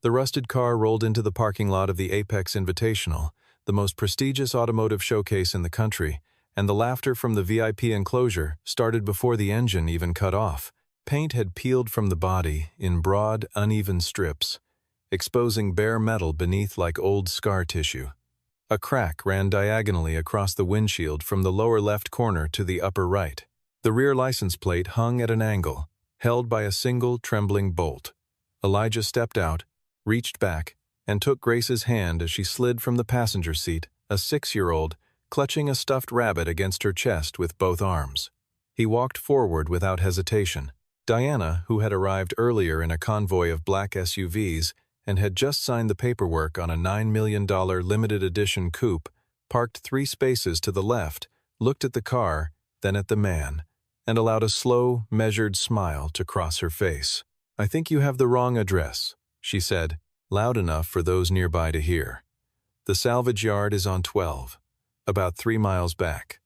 The rusted car rolled into the parking lot of the Apex Invitational, the most prestigious automotive showcase in the country, and the laughter from the VIP enclosure started before the engine even cut off. Paint had peeled from the body in broad, uneven strips, exposing bare metal beneath like old scar tissue. A crack ran diagonally across the windshield from the lower left corner to the upper right. The rear license plate hung at an angle, held by a single trembling bolt. Elijah stepped out, reached back, and took Grace's hand as she slid from the passenger seat, a 6-year-old, clutching a stuffed rabbit against her chest with both arms. He walked forward without hesitation. Diana, who had arrived earlier in a convoy of black SUVs and had just signed the paperwork on a $9 million limited edition coupe, parked 3 spaces to the left, looked at the car, then at the man, and allowed a slow, measured smile to cross her face. "I think you have the wrong address," she said, loud enough for those nearby to hear. "The salvage yard is on 12, about 3 miles back."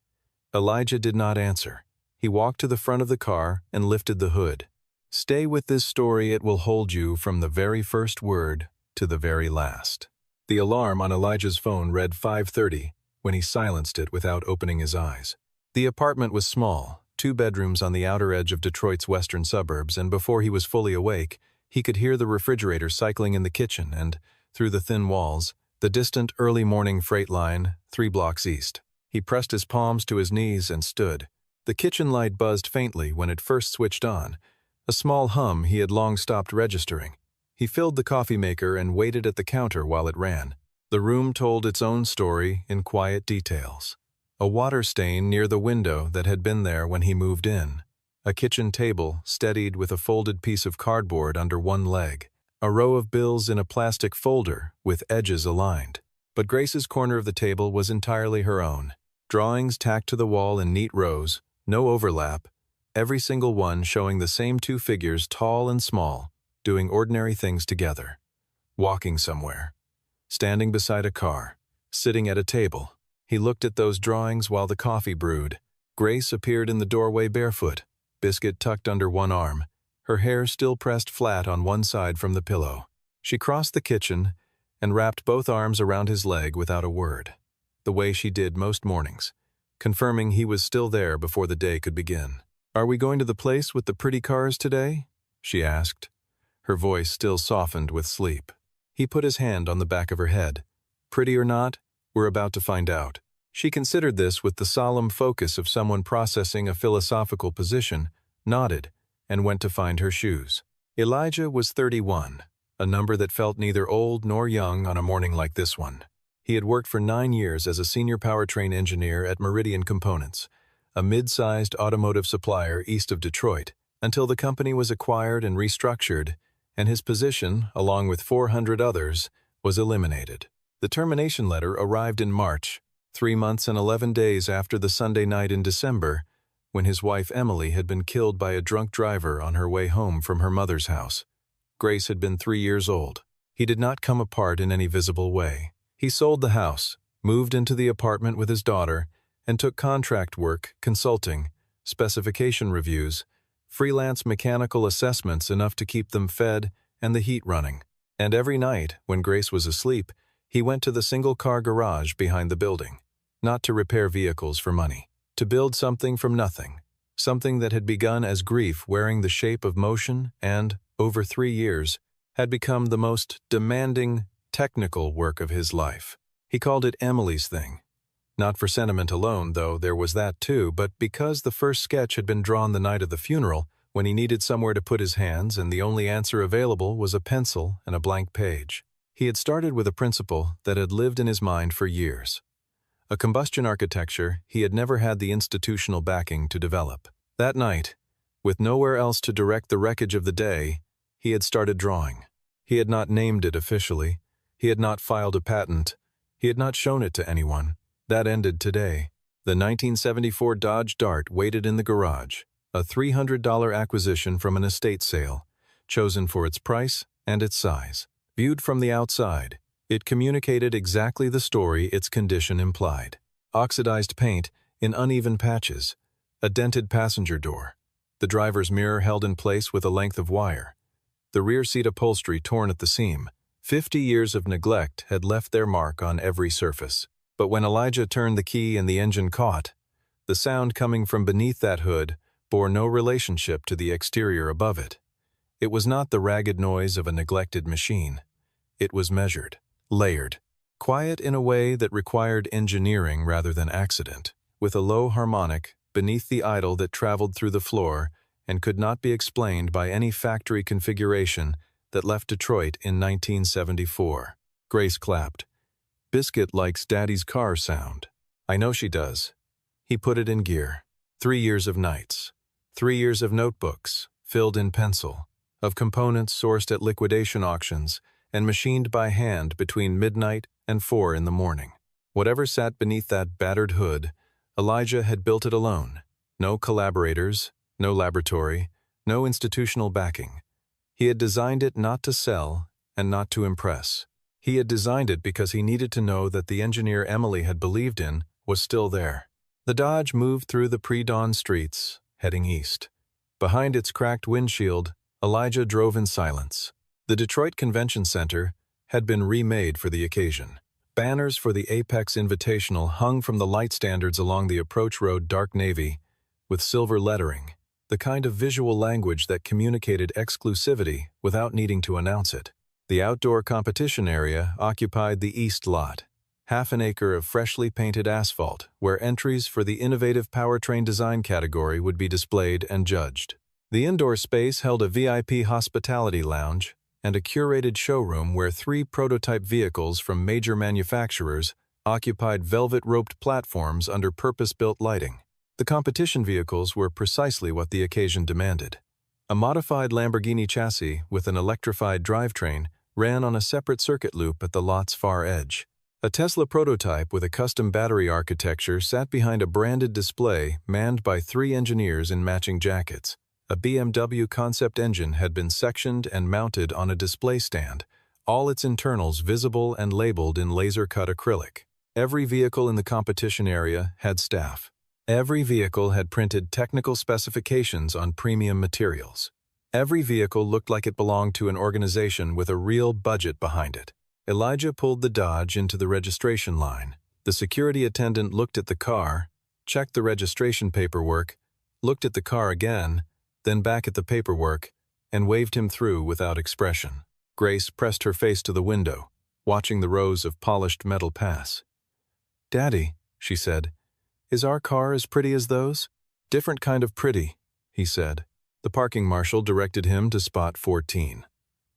Elijah did not answer. He walked to the front of the car and lifted the hood. "Stay with this story, it will hold you from the very first word to the very last." The alarm on Elijah's phone read 5:30 when he silenced it without opening his eyes. The apartment was small, 2 bedrooms on the outer edge of Detroit's western suburbs, and before he was fully awake, he could hear the refrigerator cycling in the kitchen and, through the thin walls, the distant early morning freight line 3 blocks east. He pressed his palms to his knees and stood. The kitchen light buzzed faintly when it first switched on, a small hum he had long stopped registering. He filled the coffee maker and waited at the counter while it ran. The room told its own story in quiet details. A water stain near the window that had been there when he moved in. A kitchen table steadied with a folded piece of cardboard under one leg. A row of bills in a plastic folder with edges aligned. But Grace's corner of the table was entirely her own. Drawings tacked to the wall in neat rows, no overlap, every single one showing the same 2 figures, tall and small, doing ordinary things together. Walking somewhere. Standing beside a car. Sitting at a table. He looked at those drawings while the coffee brewed. Grace appeared in the doorway barefoot, biscuit tucked under one arm, her hair still pressed flat on one side from the pillow. She crossed the kitchen and wrapped both arms around his leg without a word, the way she did most mornings, confirming he was still there before the day could begin. "Are we going to the place with the pretty cars today?" she asked, her voice still softened with sleep. He put his hand on the back of her head. "Pretty or not, we're about to find out." She considered this with the solemn focus of someone processing a philosophical position, nodded, and went to find her shoes. Elijah was 31, a number that felt neither old nor young on a morning like this one. He had worked for 9 years as a senior powertrain engineer at Meridian Components, a mid-sized automotive supplier east of Detroit, until the company was acquired and restructured, and his position, along with 400 others, was eliminated. The termination letter arrived in March, 3 months and 11 days after the Sunday night in December, when his wife Emily had been killed by a drunk driver on her way home from her mother's house. Grace had been 3 years old. He did not come apart in any visible way. He sold the house, moved into the apartment with his daughter, and took contract work, consulting, specification reviews, freelance mechanical assessments enough to keep them fed and the heat running. And every night, when Grace was asleep, he went to the single-car garage behind the building, not to repair vehicles for money, to build something from nothing, something that had begun as grief wearing the shape of motion and, over 3 years, had become the most demanding, technical work of his life. He called it Emily's thing. Not for sentiment alone, though there was that too, but because the first sketch had been drawn the night of the funeral, when he needed somewhere to put his hands and the only answer available was a pencil and a blank page. He had started with a principle that had lived in his mind for years. A combustion architecture he had never had the institutional backing to develop. That night, with nowhere else to direct the wreckage of the day, he had started drawing. He had not named it officially. He had not filed a patent. He had not shown it to anyone. That ended today. The 1974 Dodge Dart waited in the garage, a $300 acquisition from an estate sale, chosen for its price and its size. Viewed from the outside, it communicated exactly the story its condition implied. Oxidized paint in uneven patches, a dented passenger door, the driver's mirror held in place with a length of wire, the rear seat upholstery torn at the seam, 50 years of neglect had left their mark on every surface. But when Elijah turned the key and the engine caught, the sound coming from beneath that hood bore no relationship to the exterior above it. It was not the ragged noise of a neglected machine. It was measured, layered, quiet in a way that required engineering rather than accident, with a low harmonic beneath the idle that traveled through the floor and could not be explained by any factory configuration that left Detroit in 1974. Grace clapped. "Biscuit likes Daddy's car sound." "I know she does." He put it in gear. 3 years of nights. 3 years of notebooks, filled in pencil, of components sourced at liquidation auctions and machined by hand between midnight and 4 in the morning. Whatever sat beneath that battered hood, Elijah had built it alone. No collaborators, no laboratory, no institutional backing. He had designed it not to sell and not to impress. He had designed it because he needed to know that the engineer Emily had believed in was still there. The Dodge moved through the pre-dawn streets, heading east. Behind its cracked windshield, Elijah drove in silence. The Detroit Convention Center had been remade for the occasion. Banners for the Apex Invitational hung from the light standards along the approach road dark navy with silver lettering, the kind of visual language that communicated exclusivity without needing to announce it. The outdoor competition area occupied the east lot, half an acre of freshly painted asphalt where entries for the innovative powertrain design category would be displayed and judged. The indoor space held a VIP hospitality lounge and a curated showroom where 3 prototype vehicles from major manufacturers occupied velvet-roped platforms under purpose-built lighting. The competition vehicles were precisely what the occasion demanded. A modified Lamborghini chassis with an electrified drivetrain ran on a separate circuit loop at the lot's far edge. A Tesla prototype with a custom battery architecture sat behind a branded display manned by 3 engineers in matching jackets. A BMW concept engine had been sectioned and mounted on a display stand, all its internals visible and labeled in laser-cut acrylic. Every vehicle in the competition area had staff. Every vehicle had printed technical specifications on premium materials. Every vehicle looked like it belonged to an organization with a real budget behind it. Elijah pulled the Dodge into the registration line. The security attendant looked at the car, checked the registration paperwork, looked at the car again, then back at the paperwork, and waved him through without expression. Grace pressed her face to the window, watching the rows of polished metal pass. "Daddy," she said, "is our car as pretty as those?" "Different kind of pretty," he said. The parking marshal directed him to spot 14.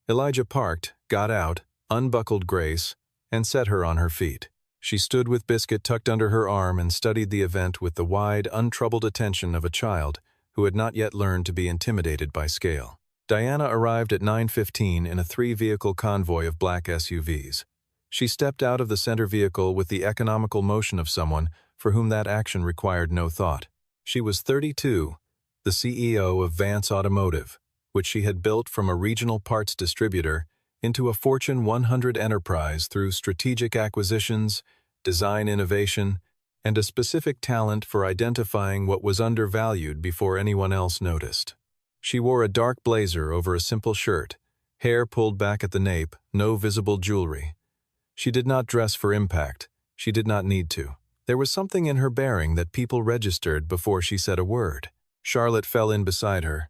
Elijah parked, got out, unbuckled Grace, and set her on her feet. She stood with Biscuit tucked under her arm and studied the event with the wide, untroubled attention of a child who had not yet learned to be intimidated by scale. Diana arrived at 9:15 in a 3-vehicle convoy of black SUVs. She stepped out of the center vehicle with the economical motion of someone for whom that action required no thought. She was 32, the CEO of Vance Automotive, which she had built from a regional parts distributor into a Fortune 100 enterprise through strategic acquisitions, design innovation, and a specific talent for identifying what was undervalued before anyone else noticed. She wore a dark blazer over a simple shirt, hair pulled back at the nape, no visible jewelry. She did not dress for impact. She did not need to. There was something in her bearing that people registered before she said a word. Charlotte fell in beside her,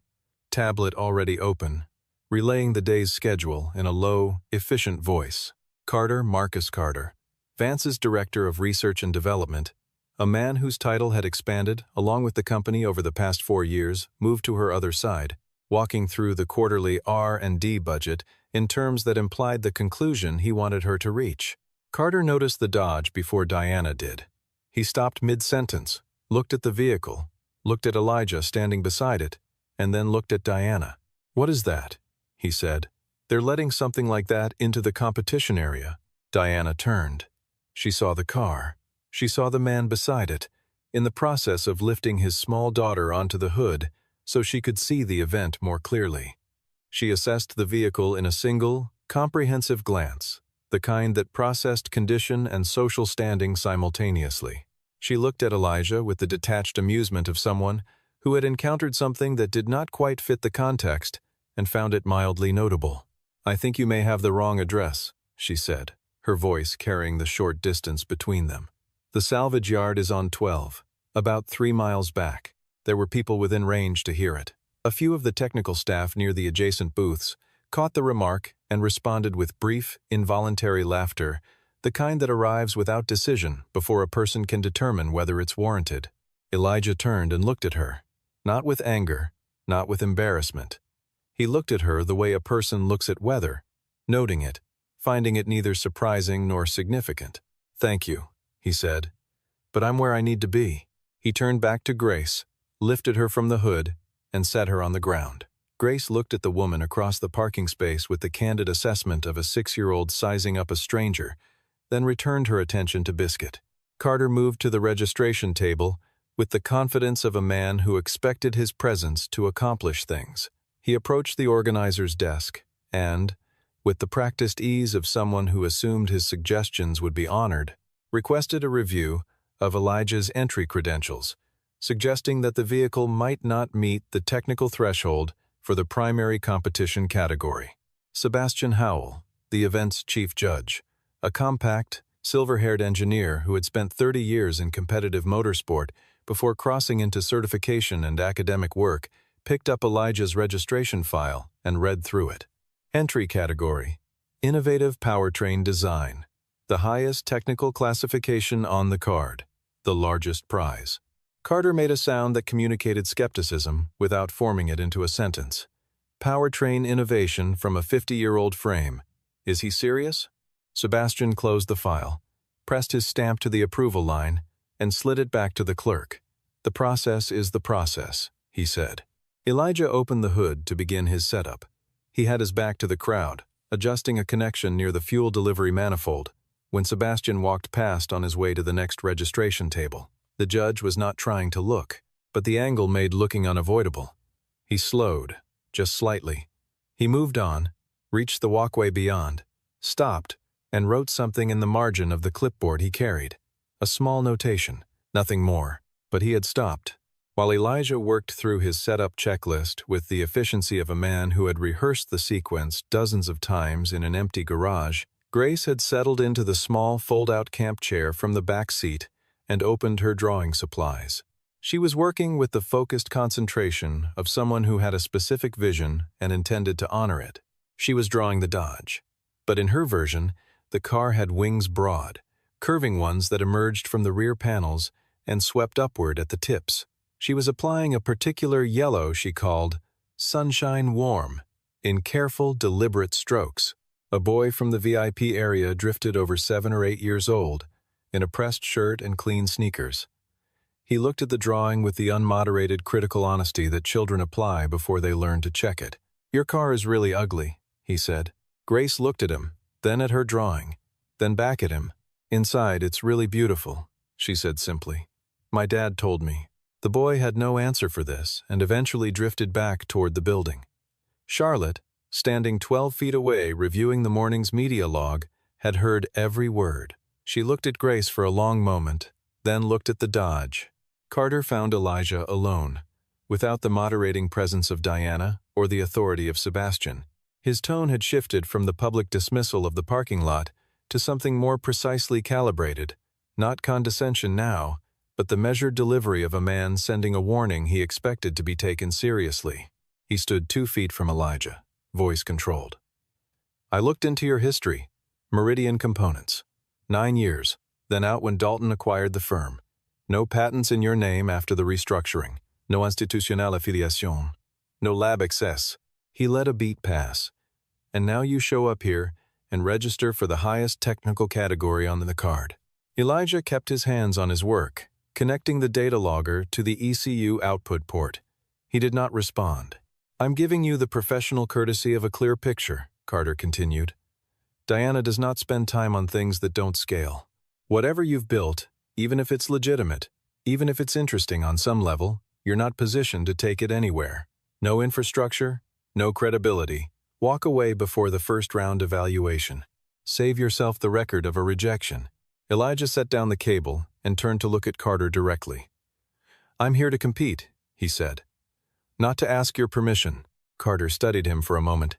tablet already open, relaying the day's schedule in a low, efficient voice. Carter, Marcus Carter, Vance's Director of Research and Development, a man whose title had expanded along with the company over the past 4 years, moved to her other side, walking through the quarterly R&D budget in terms that implied the conclusion he wanted her to reach. Carter noticed the Dodge before Diana did. He stopped mid-sentence, looked at the vehicle, looked at Elijah standing beside it, and then looked at Diana. "What is that?" he said. "They're letting something like that into the competition area." Diana turned. She saw the car. She saw the man beside it, in the process of lifting his small daughter onto the hood so she could see the event more clearly. She assessed the vehicle in a single, comprehensive glance, the kind that processed condition and social standing simultaneously. She looked at Elijah with the detached amusement of someone who had encountered something that did not quite fit the context and found it mildly notable. "I think you may have the wrong address," she said, her voice carrying the short distance between them. "The salvage yard is on 12, about 3 miles back." There were people within range to hear it. A few of the technical staff near the adjacent booths caught the remark and responded with brief, involuntary laughter, the kind that arrives without decision before a person can determine whether it's warranted. Elijah turned and looked at her, not with anger, not with embarrassment. He looked at her the way a person looks at weather, noting it, finding it neither surprising nor significant. "Thank you," he said, "but I'm where I need to be." He turned back to Grace, lifted her from the hood, and set her on the ground. Grace looked at the woman across the parking space with the candid assessment of a 6-year-old sizing up a stranger, then returned her attention to Biscuit. Carter moved to the registration table with the confidence of a man who expected his presence to accomplish things. He approached the organizer's desk and, with the practiced ease of someone who assumed his suggestions would be honored, requested a review of Elijah's entry credentials, suggesting that the vehicle might not meet the technical threshold for the primary competition category. Sebastian Howell, the event's chief judge, a compact, silver-haired engineer who had spent 30 years in competitive motorsport before crossing into certification and academic work, picked up Elijah's registration file and read through it. Entry category: Innovative Powertrain Design. The highest technical classification on the card. The largest prize. Carter made a sound that communicated skepticism without forming it into a sentence. Powertrain innovation from a 50-year-old frame. Is he serious? Sebastian closed the file, pressed his stamp to the approval line, and slid it back to the clerk. "The process is the process," he said. Elijah opened the hood to begin his setup. He had his back to the crowd, adjusting a connection near the fuel delivery manifold, when Sebastian walked past on his way to the next registration table. The judge was not trying to look, but the angle made looking unavoidable. He slowed, just slightly. He moved on, reached the walkway beyond, stopped, and wrote something in the margin of the clipboard he carried. A small notation, nothing more, but he had stopped. While Elijah worked through his setup checklist with the efficiency of a man who had rehearsed the sequence dozens of times in an empty garage, Grace had settled into the small fold-out camp chair from the back seat and opened her drawing supplies. She was working with the focused concentration of someone who had a specific vision and intended to honor it. She was drawing the Dodge, but in her version, the car had wings broad, curving ones that emerged from the rear panels and swept upward at the tips. She was applying a particular yellow she called Sunshine Warm in careful, deliberate strokes. A boy from the VIP area drifted over 7 or 8 years old, in a pressed shirt and clean sneakers. He looked at the drawing with the unmoderated critical honesty that children apply before they learn to check it. "Your car is really ugly," he said. Grace looked at him, then at her drawing, then back at him. "Inside, it's really beautiful," she said simply. "My dad told me." The boy had no answer for this and eventually drifted back toward the building. Charlotte, standing 12 feet away reviewing the morning's media log, had heard every word. She looked at Grace for a long moment, then looked at the Dodge. Carter found Elijah alone, without the moderating presence of Diana or the authority of Sebastian. His tone had shifted from the public dismissal of the parking lot to something more precisely calibrated, not condescension now, but the measured delivery of a man sending a warning he expected to be taken seriously. He stood 2 feet from Elijah, voice controlled. "I looked into your history. Meridian Components. 9 years, then out when Dalton acquired the firm. No patents in your name after the restructuring. No institutionnelle affiliation. No lab access." He let a beat pass. "And now you show up here and register for the highest technical category on the card." Elijah kept his hands on his work, connecting the data logger to the ECU output port. He did not respond. "I'm giving you the professional courtesy of a clear picture," Carter continued. "Diana does not spend time on things that don't scale. Whatever you've built, even if it's legitimate, even if it's interesting on some level, you're not positioned to take it anywhere. No infrastructure, no credibility. Walk away before the first round evaluation. Save yourself the record of a rejection." Elijah set down the cable and turned to look at Carter directly. "I'm here to compete," he said. "Not to ask your permission." Carter studied him for a moment.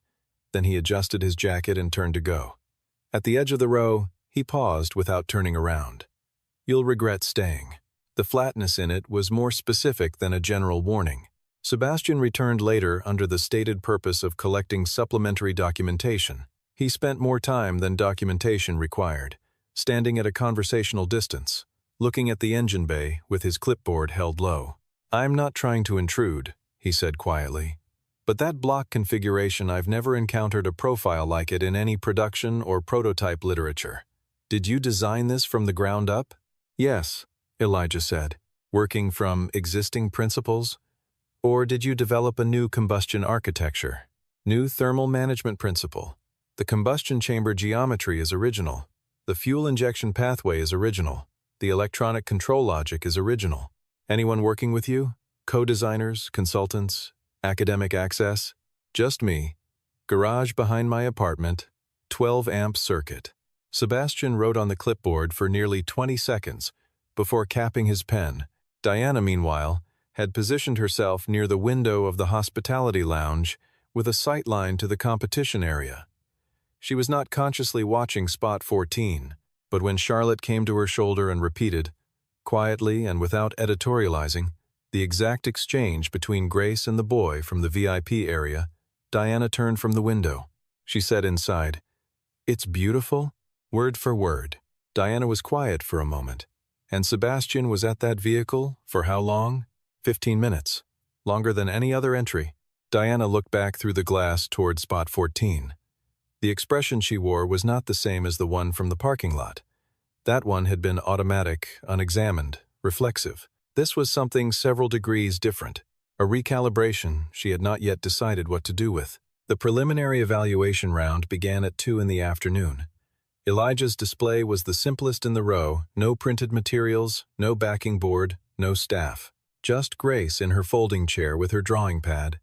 Then he adjusted his jacket and turned to go. At the edge of the row, he paused without turning around. "You'll regret staying." The flatness in it was more specific than a general warning. Sebastian returned later under the stated purpose of collecting supplementary documentation. He spent more time than documentation required, standing at a conversational distance, looking at the engine bay with his clipboard held low. "I'm not trying to intrude," he said quietly, "but that block configuration, I've never encountered a profile like it in any production or prototype literature. Did you design this from the ground up?" "Yes," Elijah said. "Working from existing principles? Or did you develop a new combustion architecture? New thermal management principle? The combustion chamber geometry is original. The fuel injection pathway is original. The electronic control logic is original. Anyone working with you? Co-designers, consultants, academic access?" "Just me. Garage behind my apartment, 12-amp circuit." Sebastian wrote on the clipboard for nearly 20 seconds before capping his pen. Diana, meanwhile, had positioned herself near the window of the hospitality lounge with a sightline to the competition area. She was not consciously watching Spot 14, but when Charlotte came to her shoulder and repeated, quietly and without editorializing, the exact exchange between Grace and the boy from the VIP area, Diana turned from the window. She said inside, "It's beautiful," word for word. Diana was quiet for a moment, and Sebastian was at that vehicle for how long? 15 minutes. Longer than any other entry. Diana looked back through the glass toward Spot 14. The expression she wore was not the same as the one from the parking lot. That one had been automatic, unexamined, reflexive. This was something several degrees different. A recalibration she had not yet decided what to do with. The preliminary evaluation round began at 2 in the afternoon. Elijah's display was the simplest in the row, no printed materials, no backing board, no staff. Just Grace in her folding chair with her drawing pad,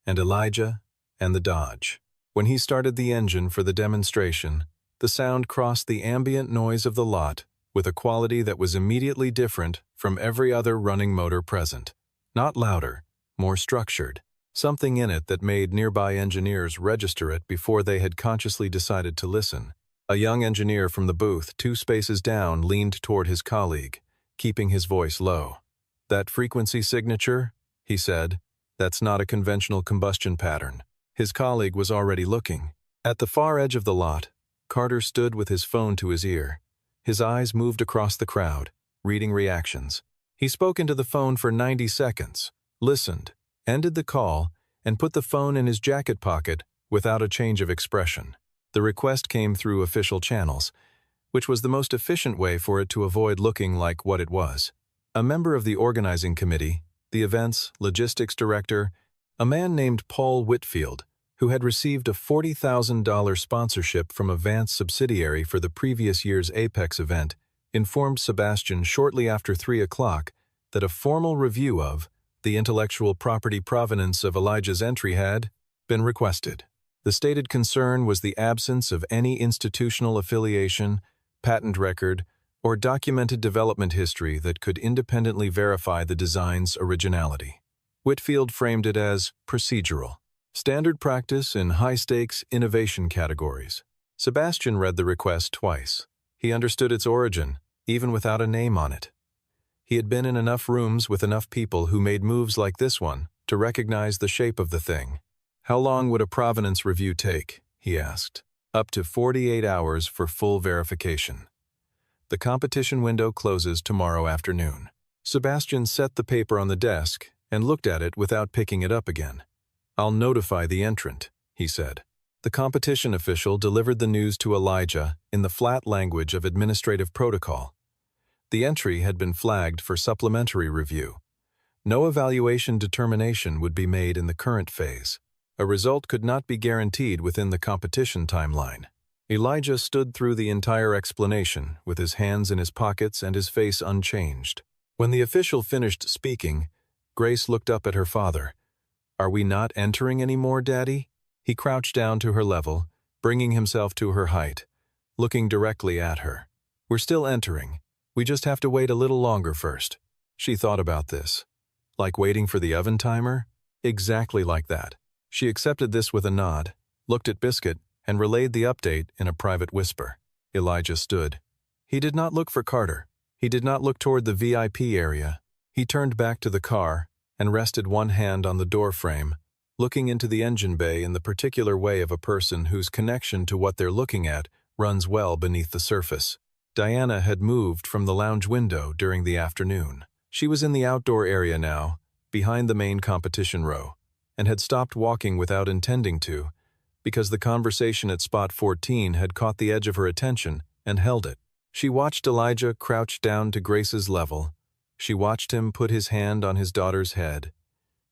and Elijah and the Dodge. When he started the engine for the demonstration, the sound crossed the ambient noise of the lot with a quality that was immediately different from every other running motor present. Not louder, more structured. Something in it that made nearby engineers register it before they had consciously decided to listen. A young engineer from the booth 2 spaces down leaned toward his colleague, keeping his voice low. "That frequency signature," he said, "that's not a conventional combustion pattern." His colleague was already looking. At the far edge of the lot, Carter stood with his phone to his ear. His eyes moved across the crowd, reading reactions. He spoke into the phone for 90 seconds, listened, ended the call, and put the phone in his jacket pocket without a change of expression. The request came through official channels, which was the most efficient way for it to avoid looking like what it was. A member of the organizing committee, the event's logistics director, a man named Paul Whitfield, who had received a $40,000 sponsorship from a Vance subsidiary for the previous year's Apex event, informed Sebastian shortly after 3 o'clock that a formal review of the intellectual property provenance of Elijah's entry had been requested. The stated concern was the absence of any institutional affiliation, patent record, or documented development history that could independently verify the design's originality. Whitfield framed it as procedural, standard practice in high-stakes innovation categories. Sebastian read the request twice. He understood its origin, even without a name on it. He had been in enough rooms with enough people who made moves like this one to recognize the shape of the thing. "How long would a provenance review take?" he asked. "Up to 48 hours for full verification. The competition window closes tomorrow afternoon." Sebastian set the paper on the desk and looked at it without picking it up again. "I'll notify the entrant," he said. The competition official delivered the news to Elijah in the flat language of administrative protocol. The entry had been flagged for supplementary review. No evaluation determination would be made in the current phase. A result could not be guaranteed within the competition timeline. Elijah stood through the entire explanation with his hands in his pockets and his face unchanged. When the official finished speaking, Grace looked up at her father. "Are we not entering anymore, Daddy?" He crouched down to her level, bringing himself to her height, looking directly at her. "We're still entering. We just have to wait a little longer first." She thought about this. Like waiting for the oven timer? Exactly like that. She accepted this with a nod, looked at Biscuit, and relayed the update in a private whisper. Elijah stood. He did not look for Carter. He did not look toward the VIP area. He turned back to the car and rested one hand on the door frame, looking into the engine bay in the particular way of a person whose connection to what they're looking at runs well beneath the surface. Diana had moved from the lounge window during the afternoon. She was in the outdoor area now, behind the main competition row, and had stopped walking without intending to, because the conversation at spot 14 had caught the edge of her attention and held it. She watched Elijah crouch down to Grace's level. She watched him put his hand on his daughter's head.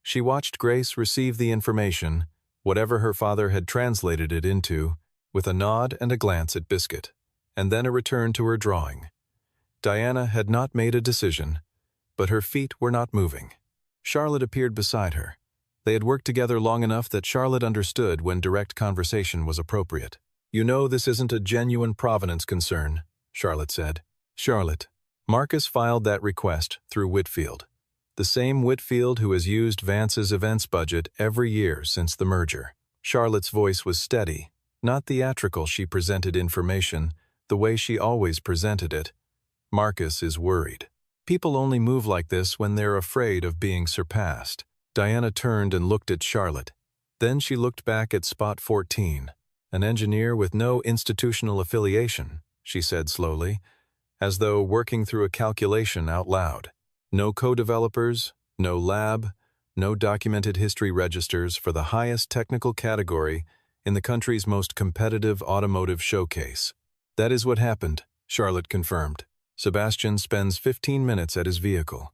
She watched Grace receive the information, whatever her father had translated it into, with a nod and a glance at Biscuit, and then a return to her drawing. Diana had not made a decision, but her feet were not moving. Charlotte appeared beside her. They had worked together long enough that Charlotte understood when direct conversation was appropriate. "You know this isn't a genuine provenance concern," Charlotte said. "Charlotte." Marcus filed that request through Whitfield, the same Whitfield who has used Vance's events budget every year since the merger. Charlotte's voice was steady, not theatrical. She presented information the way she always presented it. "Marcus is worried. People only move like this when they're afraid of being surpassed." Diana turned and looked at Charlotte. Then she looked back at spot 14. "An engineer with no institutional affiliation," she said slowly, as though working through a calculation out loud. "No co-developers, no lab, no documented history registers for the highest technical category in the country's most competitive automotive showcase." "That is what happened," Charlotte confirmed. "Sebastian spends 15 minutes at his vehicle.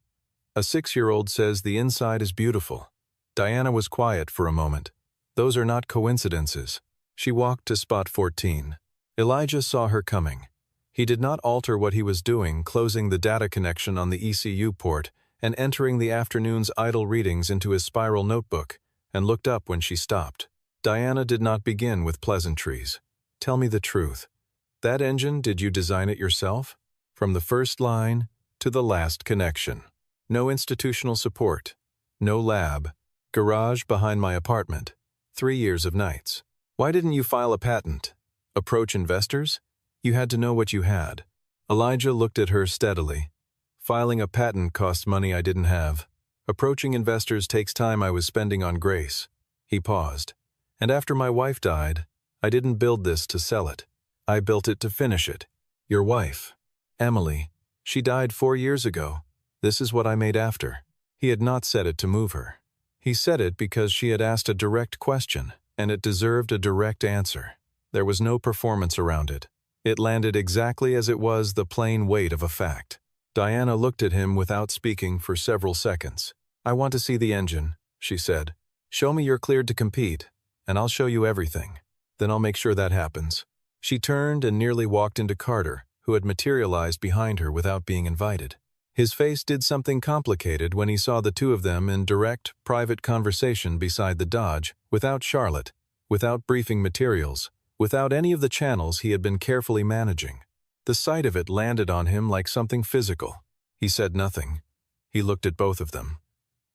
A 6-year-old says the inside is beautiful." Diana was quiet for a moment. "Those are not coincidences." She walked to spot 14. Elijah saw her coming. He did not alter what he was doing, closing the data connection on the ECU port and entering the afternoon's idle readings into his spiral notebook, and looked up when she stopped. Diana did not begin with pleasantries. "Tell me the truth. That engine, did you design it yourself? From the first line to the last connection. No institutional support. No lab. Garage behind my apartment. 3 years of nights. Why didn't you file a patent? Approach investors? You had to know what you had." Elijah looked at her steadily. "Filing a patent cost money I didn't have. Approaching investors takes time I was spending on Grace." He paused. "And after my wife died, I didn't build this to sell it. I built it to finish it. Your wife, Emily, she died 4 years ago. This is what I made after." He had not said it to move her. He said it because she had asked a direct question, and it deserved a direct answer. There was no performance around it. It landed exactly as it was, the plain weight of a fact. Diana looked at him without speaking for several seconds. "I want to see the engine," she said. "Show me you're cleared to compete, and I'll show you everything. Then I'll make sure that happens." She turned and nearly walked into Carter, who had materialized behind her without being invited. His face did something complicated when he saw the two of them in direct, private conversation beside the Dodge, without Charlotte, without briefing materials, without any of the channels he had been carefully managing. The sight of it landed on him like something physical. He said nothing. He looked at both of them.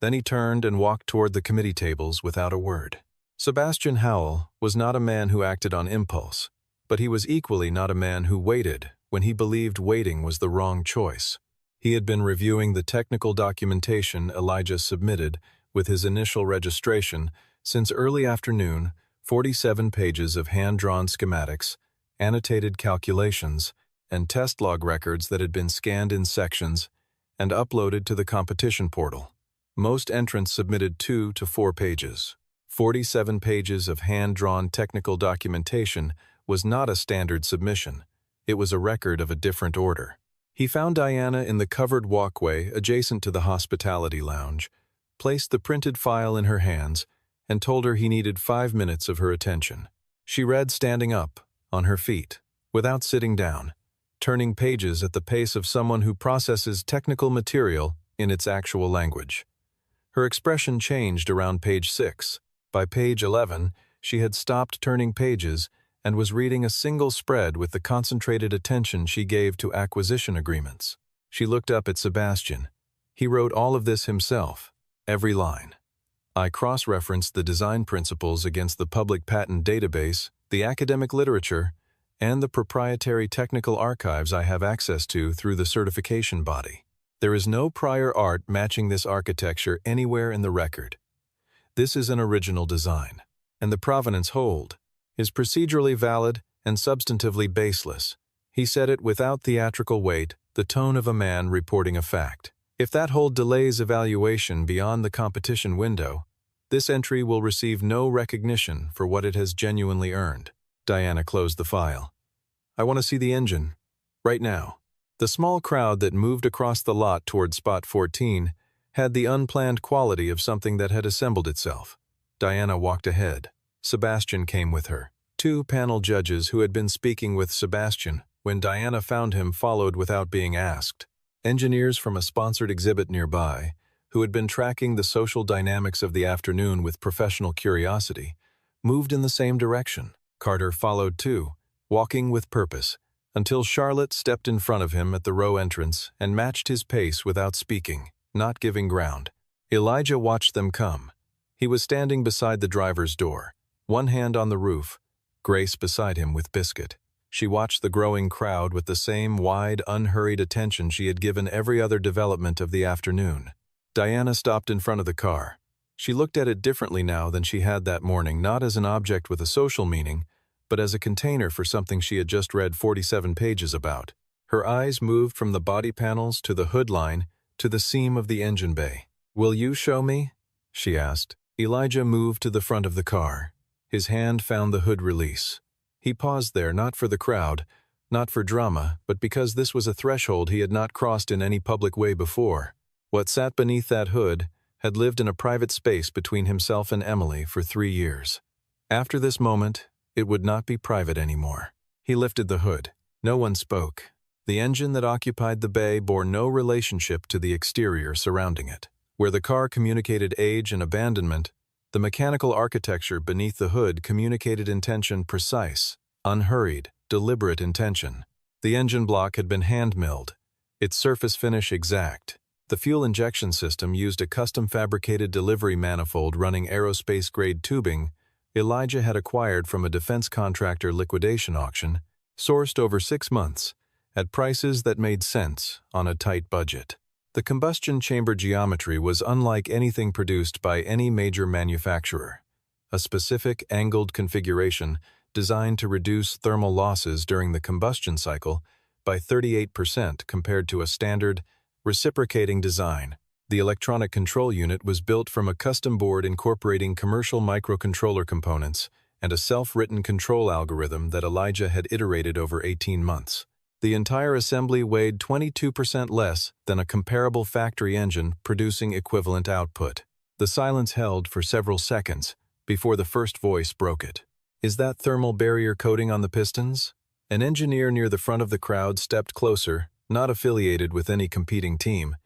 Then he turned and walked toward the committee tables without a word. Sebastian Howell was not a man who acted on impulse, but he was equally not a man who waited when he believed waiting was the wrong choice. He had been reviewing the technical documentation Elijah submitted with his initial registration since early afternoon, 47 pages of hand-drawn schematics, annotated calculations, and test log records that had been scanned in sections and uploaded to the competition portal. Most entrants submitted 2 to 4 pages. 47 pages of hand-drawn technical documentation was not a standard submission. It was a record of a different order. He found Diana in the covered walkway adjacent to the hospitality lounge, placed the printed file in her hands, and told her he needed 5 minutes of her attention. She read standing up, on her feet, without sitting down, turning pages at the pace of someone who processes technical material in its actual language. Her expression changed around page 6. By page 11, she had stopped turning pages and was reading a single spread with the concentrated attention she gave to acquisition agreements. She looked up at Sebastian. He wrote all of this himself, every line. I cross-referenced the design principles against the public patent database, the academic literature, and the proprietary technical archives I have access to through the certification body. There is no prior art matching this architecture anywhere in the record. This is an original design, and the provenance hold is procedurally valid and substantively baseless. He said it without theatrical weight, the tone of a man reporting a fact. If that hold delays evaluation beyond the competition window, this entry will receive no recognition for what it has genuinely earned. Diana closed the file. I want to see the engine. Right now. The small crowd that moved across the lot toward spot 14 had the unplanned quality of something that had assembled itself. Diana walked ahead. Sebastian came with her. Two panel judges who had been speaking with Sebastian when Diana found him followed without being asked. Engineers from a sponsored exhibit nearby, who had been tracking the social dynamics of the afternoon with professional curiosity, moved in the same direction. Carter followed too, walking with purpose, until Charlotte stepped in front of him at the row entrance and matched his pace without speaking, not giving ground. Elijah watched them come. He was standing beside the driver's door, one hand on the roof, Grace beside him with Biscuit. She watched the growing crowd with the same wide, unhurried attention she had given every other development of the afternoon. Diana stopped in front of the car. She looked at it differently now than she had that morning, not as an object with a social meaning, but as a container for something she had just read 47 pages about. Her eyes moved from the body panels to the hood line to the seam of the engine bay. "Will you show me?" she asked. Elijah moved to the front of the car. His hand found the hood release. He paused there not for the crowd, not for drama, but because this was a threshold he had not crossed in any public way before. What sat beneath that hood had lived in a private space between himself and Emily for 3 years. After this moment, it would not be private anymore. He lifted the hood. No one spoke. The engine that occupied the bay bore no relationship to the exterior surrounding it. Where the car communicated age and abandonment, the mechanical architecture beneath the hood communicated intention, precise, unhurried, deliberate intention. The engine block had been hand-milled, its surface finish exact. The fuel injection system used a custom-fabricated delivery manifold running aerospace-grade tubing Elijah had acquired from a defense contractor liquidation auction, sourced over 6 months, at prices that made sense on a tight budget. The combustion chamber geometry was unlike anything produced by any major manufacturer, a specific angled configuration designed to reduce thermal losses during the combustion cycle by 38% compared to a standard, reciprocating design. The electronic control unit was built from a custom board incorporating commercial microcontroller components and a self-written control algorithm that Elijah had iterated over 18 months. The entire assembly weighed 22% less than a comparable factory engine producing equivalent output. The silence held for several seconds before the first voice broke it. "Is that thermal barrier coating on the pistons?" An engineer near the front of the crowd stepped closer, not affiliated with any competing team,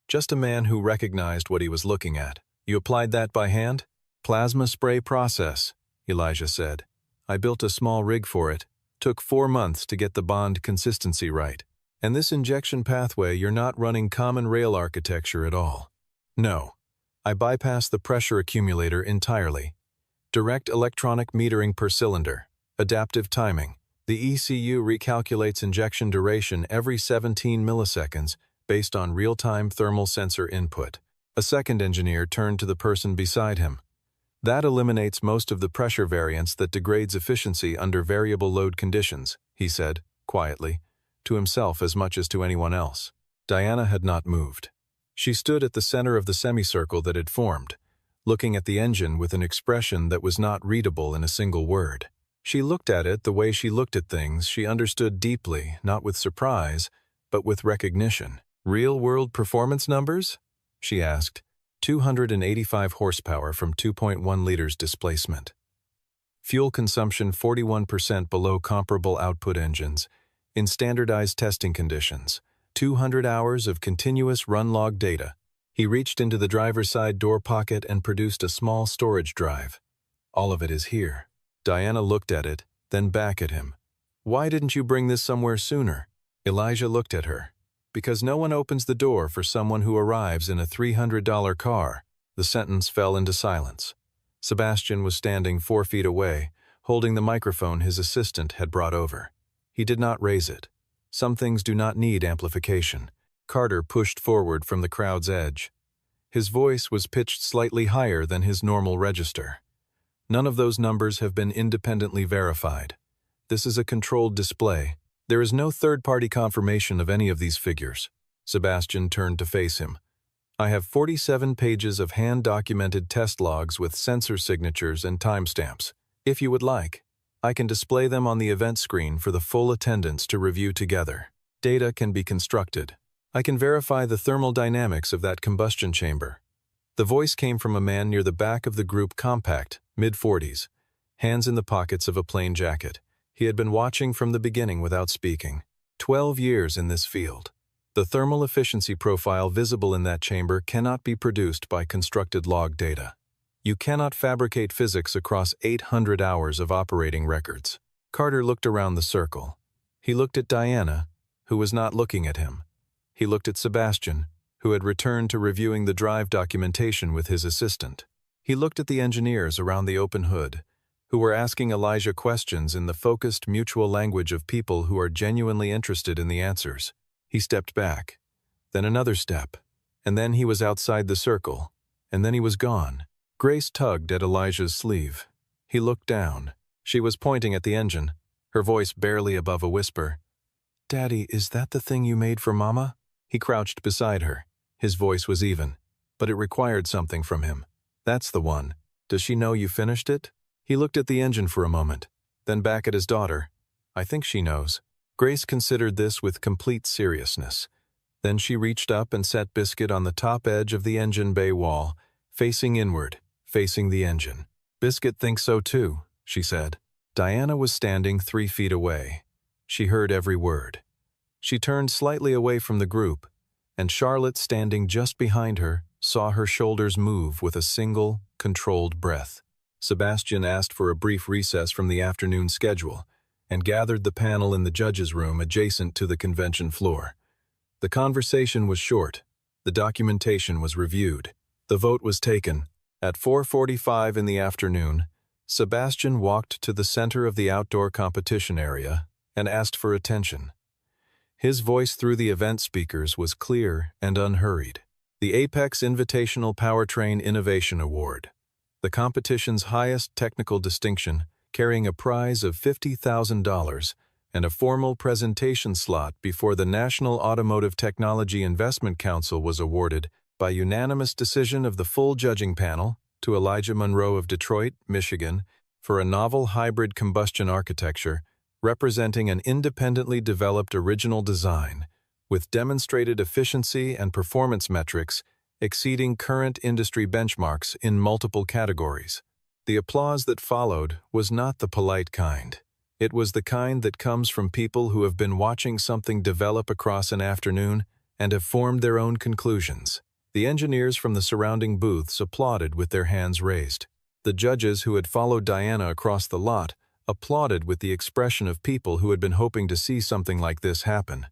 just a man who recognized what he was looking at. "You applied that by hand?" "Plasma spray process," Elijah said. "I built a small rig for it. Took 4 months to get the bond consistency right. And this injection pathway, you're not running common rail architecture at all." "No. I bypassed the pressure accumulator entirely. Direct electronic metering per cylinder. Adaptive timing. The ECU recalculates injection duration every 17 milliseconds based on real-time thermal sensor input." A second engineer turned to the person beside him. "That eliminates most of the pressure variance that degrades efficiency under variable load conditions," he said, quietly, to himself as much as to anyone else. Diana had not moved. She stood at the center of the semicircle that had formed, looking at the engine with an expression that was not readable in a single word. She looked at it the way she looked at things she understood deeply, not with surprise, but with recognition. "Real-world performance numbers?" she asked. 285 horsepower from 2.1 liters displacement. Fuel consumption 41% below comparable output engines. In standardized testing conditions. 200 hours of continuous run log data. He reached into the driver's side door pocket and produced a small storage drive. "All of it is here." Diana looked at it, then back at him. "Why didn't you bring this somewhere sooner?" Elijah looked at her. "Because no one opens the door for someone who arrives in a $300 car." The sentence fell into silence. Sebastian was standing 4 feet away, holding the microphone his assistant had brought over. He did not raise it. Some things do not need amplification. Carter pushed forward from the crowd's edge. His voice was pitched slightly higher than his normal register. None of those numbers have been independently verified. This is a controlled display. There is no third-party confirmation of any of these figures. Sebastian turned to face him. I have 47 pages of hand-documented test logs with sensor signatures and timestamps. If you would like, I can display them on the event screen for the full attendance to review together. Data can be constructed. I can verify the thermal dynamics of that combustion chamber. The voice came from a man near the back of the group, compact, mid-40s, hands in the pockets of a plain jacket. He had been watching from the beginning without speaking. 12 years in this field. The thermal efficiency profile visible in that chamber cannot be produced by constructed log data. You cannot fabricate physics across 800 hours of operating records. Carter looked around the circle. He looked at Diana, who was not looking at him. He looked at Sebastian, who had returned to reviewing the drive documentation with his assistant. He looked at the engineers around the open hood, who were asking Elijah questions in the focused mutual language of people who are genuinely interested in the answers. He stepped back, then another step, and then he was outside the circle, and then he was gone. Grace tugged at Elijah's sleeve. He looked down. She was pointing at the engine, her voice barely above a whisper. "Daddy, is that the thing you made for Mama?" He crouched beside her. His voice was even, but it required something from him. "That's the one. Does she know you finished it?" He looked at the engine for a moment, then back at his daughter. "I think she knows." Grace considered this with complete seriousness. Then she reached up and set Biscuit on the top edge of the engine bay wall, facing inward, facing the engine. "Biscuit thinks so too," she said. Diana was standing 3 feet away. She heard every word. She turned slightly away from the group, and Charlotte, standing just behind her, saw her shoulders move with a single, controlled breath. Sebastian asked for a brief recess from the afternoon schedule and gathered the panel in the judge's room adjacent to the convention floor. The conversation was short. The documentation was reviewed. The vote was taken. At 4:45 in the afternoon, Sebastian walked to the center of the outdoor competition area and asked for attention. His voice through the event speakers was clear and unhurried. The Apex Invitational Powertrain Innovation Award, the competition's highest technical distinction, carrying a prize of $50,000 and a formal presentation slot before the National Automotive Technology Investment Council, was awarded by unanimous decision of the full judging panel to Elijah Monroe of Detroit, Michigan, for a novel hybrid combustion architecture representing an independently developed original design with demonstrated efficiency and performance metrics exceeding current industry benchmarks in multiple categories. The applause that followed was not the polite kind. It was the kind that comes from people who have been watching something develop across an afternoon and have formed their own conclusions. The engineers from the surrounding booths applauded with their hands raised. The judges who had followed Diana across the lot applauded with the expression of people who had been hoping to see something like this happen.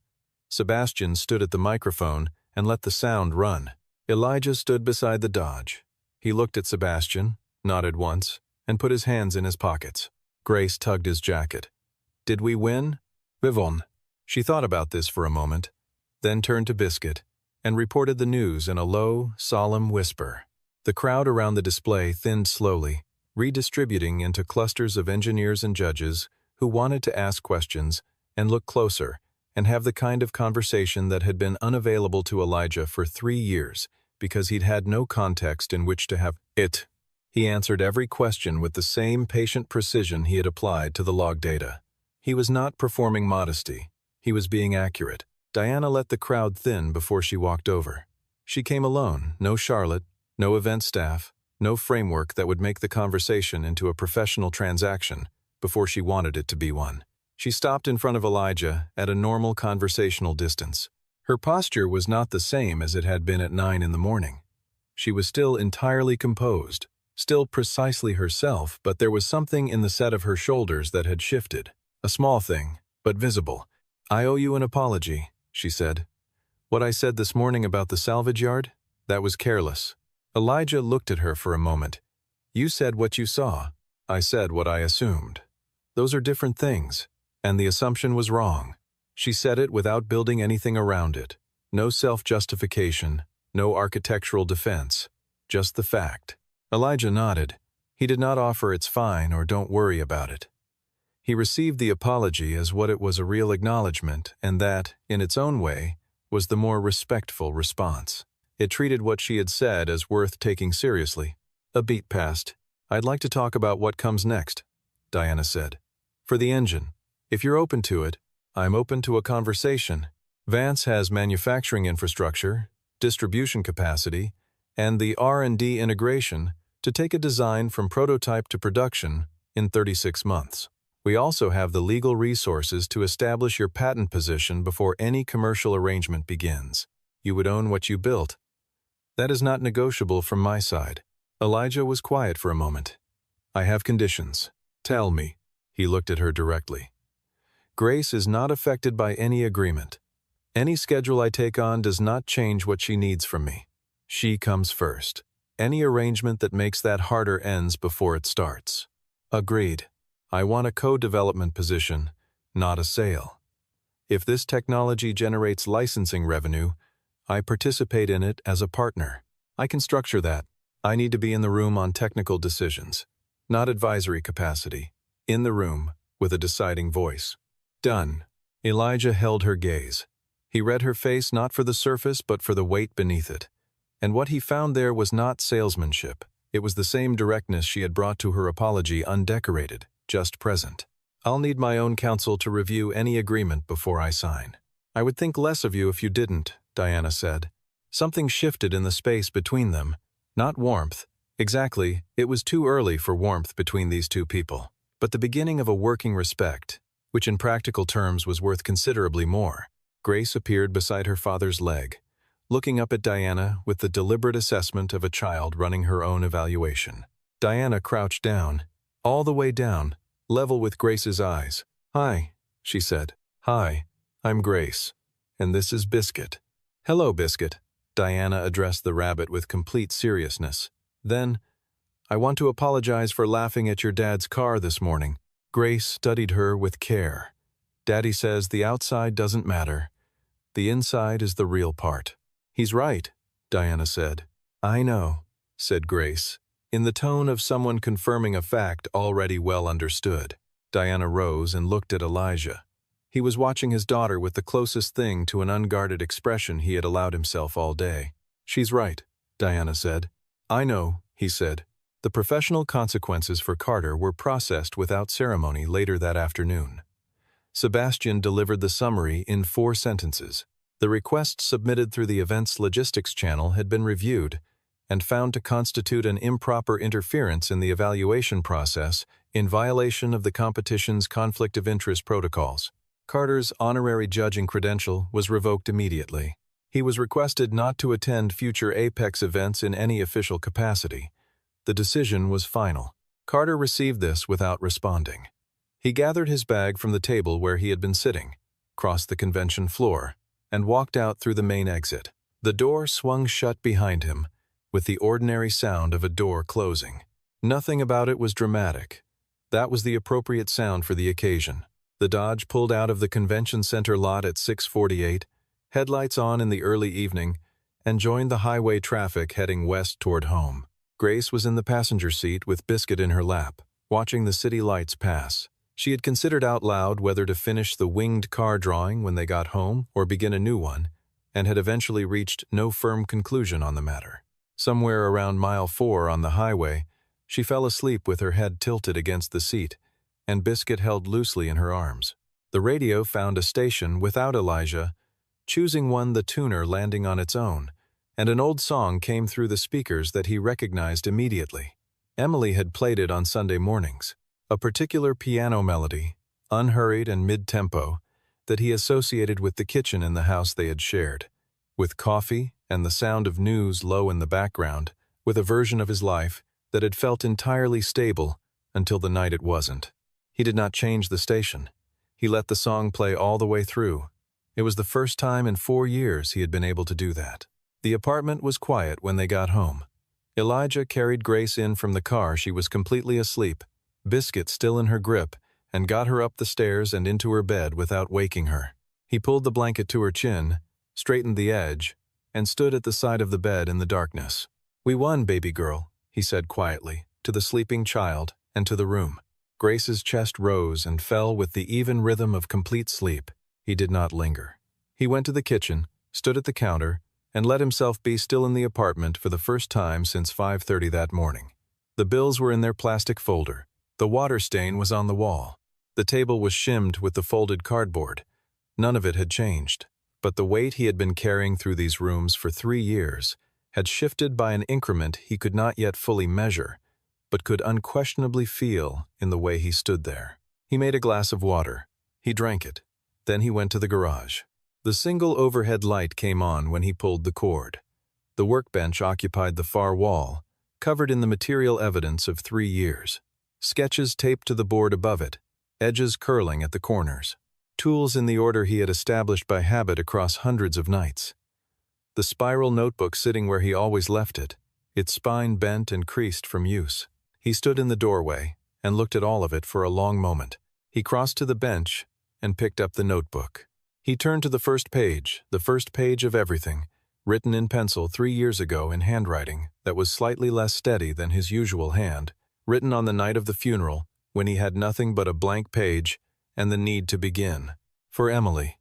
Sebastian stood at the microphone and let the sound run. Elijah stood beside the Dodge. He looked at Sebastian, nodded once, and put his hands in his pockets. Grace tugged his jacket. "Did we win?" "We won." She thought about this for a moment, then turned to Biscuit and reported the news in a low, solemn whisper. The crowd around the display thinned slowly, redistributing into clusters of engineers and judges who wanted to ask questions and look closer and have the kind of conversation that had been unavailable to Elijah for 3 years because he'd had no context in which to have it. He answered every question with the same patient precision he had applied to the log data. He was not performing modesty. He was being accurate. Diana let the crowd thin before she walked over. She came alone, no Charlotte, no event staff, no framework that would make the conversation into a professional transaction before she wanted it to be one. She stopped in front of Elijah at a normal conversational distance. Her posture was not the same as it had been at 9 in the morning. She was still entirely composed, still precisely herself, but there was something in the set of her shoulders that had shifted. A small thing, but visible. "I owe you an apology," she said. "What I said this morning about the salvage yard, that was careless. Elijah looked at her for a moment. You said what you saw. I said what I assumed. Those are different things, and the assumption was wrong. She said it without building anything around it. No self-justification, no architectural defense, just the fact. Elijah nodded. He did not offer "it's fine" or "don't worry about it." He received the apology as what it was, a real acknowledgement, and that, in its own way, was the more respectful response. It treated what she had said as worth taking seriously. A beat passed. "I'd like to talk about what comes next," Diana said. "For the engine. If you're open to it, I'm open to a conversation. Vance has manufacturing infrastructure, distribution capacity, and the R&D integration to take a design from prototype to production in 36 months. We also have the legal resources to establish your patent position before any commercial arrangement begins. You would own what you built. That is not negotiable from my side." Elijah was quiet for a moment. "I have conditions." "Tell me." He looked at her directly. "Grace is not affected by any agreement. Any schedule I take on does not change what she needs from me. She comes first. Any arrangement that makes that harder ends before it starts." "Agreed. I want a co-development position, not a sale. If this technology generates licensing revenue, I participate in it as a partner. I can structure that. I need to be in the room on technical decisions, not advisory capacity. In the room, with a deciding voice." "Done." Elijah held her gaze. He read her face not for the surface but for the weight beneath it. And what he found there was not salesmanship. It was the same directness she had brought to her apology, undecorated, just present. "I'll need my own counsel to review any agreement before I sign." "I would think less of you if you didn't," Diana said. Something shifted in the space between them. Not warmth. Exactly, it was too early for warmth between these two people. But the beginning of a working respect, which in practical terms was worth considerably more. Grace appeared beside her father's leg, looking up at Diana with the deliberate assessment of a child running her own evaluation. Diana crouched down, all the way down, level with Grace's eyes. "Hi," she said. "Hi, I'm Grace, and this is Biscuit." "Hello, Biscuit." Diana addressed the rabbit with complete seriousness. Then, "I want to apologize for laughing at your dad's car this morning." Grace studied her with care. "Daddy says the outside doesn't matter. The inside is the real part." "He's right," Diana said. "I know," said Grace, in the tone of someone confirming a fact already well understood. Diana rose and looked at Elijah. He was watching his daughter with the closest thing to an unguarded expression he had allowed himself all day. "She's right," Diana said. "I know," he said. The professional consequences for Carter were processed without ceremony later that afternoon. Sebastian delivered the summary in 4 sentences. The request submitted through the event's logistics channel had been reviewed and found to constitute an improper interference in the evaluation process in violation of the competition's conflict of interest protocols. Carter's honorary judging credential was revoked immediately. He was requested not to attend future Apex events in any official capacity. The decision was final. Carter received this without responding. He gathered his bag from the table where he had been sitting, crossed the convention floor, and walked out through the main exit. The door swung shut behind him, with the ordinary sound of a door closing. Nothing about it was dramatic. That was the appropriate sound for the occasion. The Dodge pulled out of the convention center lot at 6:48, headlights on in the early evening, and joined the highway traffic heading west toward home. Grace was in the passenger seat with Biscuit in her lap, watching the city lights pass. She had considered out loud whether to finish the winged car drawing when they got home or begin a new one, and had eventually reached no firm conclusion on the matter. Somewhere around mile 4 on the highway, she fell asleep with her head tilted against the seat, and Biscuit held loosely in her arms. The radio found a station without Elijah, choosing one the tuner landing on its own, and an old song came through the speakers that he recognized immediately. Emily had played it on Sunday mornings, a particular piano melody, unhurried and mid-tempo, that he associated with the kitchen in the house they had shared. With coffee and the sound of news low in the background, with a version of his life that had felt entirely stable until the night it wasn't. He did not change the station. He let the song play all the way through. It was the first time in 4 years he had been able to do that. The apartment was quiet when they got home. Elijah carried Grace in from the car. She was completely asleep, biscuit still in her grip, and got her up the stairs and into her bed without waking her. He pulled the blanket to her chin, straightened the edge, and stood at the side of the bed in the darkness. "We won, baby girl," he said quietly, to the sleeping child and to the room. Grace's chest rose and fell with the even rhythm of complete sleep. He did not linger. He went to the kitchen, stood at the counter, and let himself be still in the apartment for the first time since 5:30 that morning. The bills were in their plastic folder. The water stain was on the wall. The table was shimmed with the folded cardboard. None of it had changed, but the weight he had been carrying through these rooms for 3 years had shifted by an increment he could not yet fully measure, but could unquestionably feel in the way he stood there. He made a glass of water. He drank it. Then he went to the garage. The single overhead light came on when he pulled the cord. The workbench occupied the far wall, covered in the material evidence of 3 years. Sketches taped to the board above it, edges curling at the corners. Tools in the order he had established by habit across hundreds of nights. The spiral notebook sitting where he always left it, its spine bent and creased from use. He stood in the doorway and looked at all of it for a long moment. He crossed to the bench and picked up the notebook. He turned to the first page of everything, written in pencil 3 years ago in handwriting that was slightly less steady than his usual hand, written on the night of the funeral when he had nothing but a blank page and the need to begin. For Emily.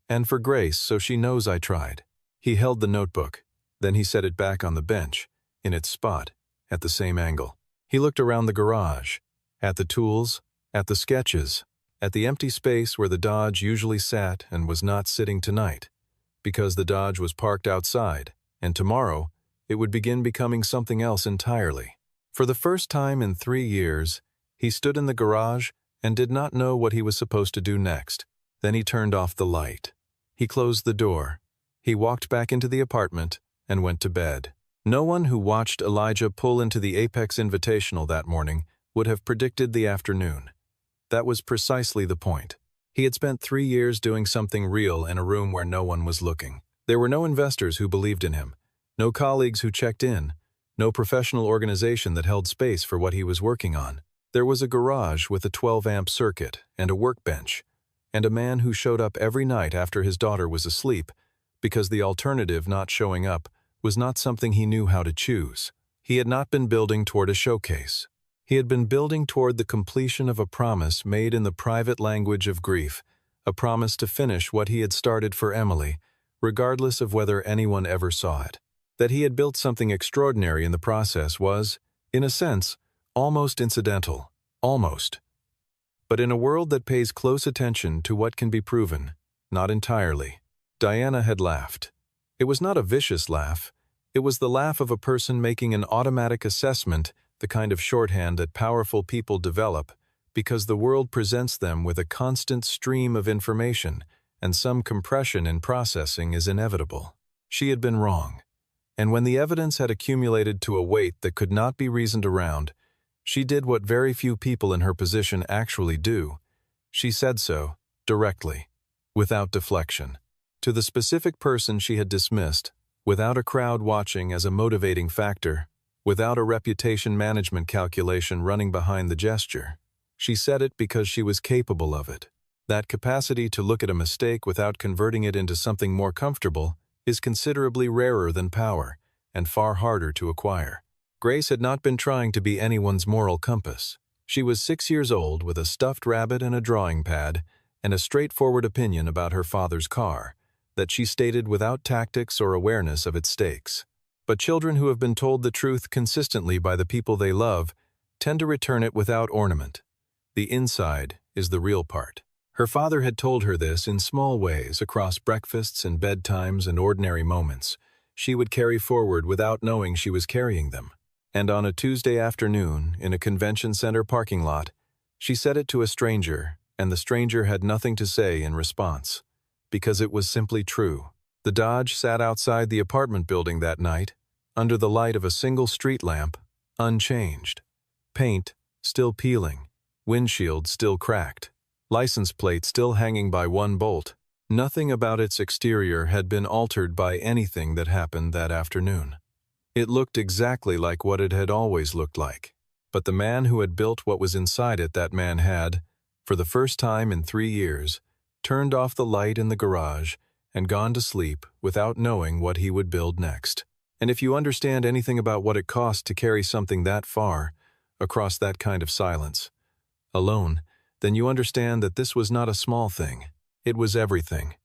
And for Grace, so she knows I tried. He held the notebook. Then he set it back on the bench, in its spot, at the same angle. He looked around the garage, at the tools, at the sketches, at the empty space where the Dodge usually sat and was not sitting tonight, because the Dodge was parked outside, and tomorrow it would begin becoming something else entirely. For the first time in 3 years, he stood in the garage and did not know what he was supposed to do next. Then he turned off the light. He closed the door. He walked back into the apartment and went to bed. No one who watched Elijah pull into the Apex Invitational that morning would have predicted the afternoon. That was precisely the point. He had spent 3 years doing something real in a room where no one was looking. There were no investors who believed in him, no colleagues who checked in, no professional organization that held space for what he was working on. There was a garage with a 12-amp circuit and a workbench, and a man who showed up every night after his daughter was asleep, because the alternative, not showing up, was not something he knew how to choose. He had not been building toward a showcase. He had been building toward the completion of a promise made in the private language of grief, a promise to finish what he had started for Emily, regardless of whether anyone ever saw it. That he had built something extraordinary in the process was, in a sense, almost incidental. Almost. But in a world that pays close attention to what can be proven, not entirely. Diana had laughed. It was not a vicious laugh. It was the laugh of a person making an automatic assessment, the kind of shorthand that powerful people develop, because the world presents them with a constant stream of information, and some compression in processing is inevitable. She had been wrong. And when the evidence had accumulated to a weight that could not be reasoned around, she did what very few people in her position actually do. She said so, directly, without deflection. To the specific person she had dismissed, without a crowd watching as a motivating factor, without a reputation management calculation running behind the gesture. She said it because she was capable of it. That capacity to look at a mistake without converting it into something more comfortable is considerably rarer than power, and far harder to acquire. Grace had not been trying to be anyone's moral compass. She was 6 years old with a stuffed rabbit and a drawing pad, and a straightforward opinion about her father's car, that she stated without tactics or awareness of its stakes. But children who have been told the truth consistently by the people they love tend to return it without ornament. The inside is the real part. Her father had told her this in small ways across breakfasts and bedtimes and ordinary moments. She would carry forward without knowing she was carrying them. And on a Tuesday afternoon, in a convention center parking lot, she said it to a stranger, and the stranger had nothing to say in response, because it was simply true. The Dodge sat outside the apartment building that night, under the light of a single street lamp, unchanged. Paint still peeling, windshield still cracked, license plate still hanging by one bolt. Nothing about its exterior had been altered by anything that happened that afternoon. It looked exactly like what it had always looked like. But the man who had built what was inside it, that man had, for the first time in 3 years, turned off the light in the garage and gone to sleep without knowing what he would build next. And if you understand anything about what it cost to carry something that far, across that kind of silence, alone, then you understand that this was not a small thing. It was everything.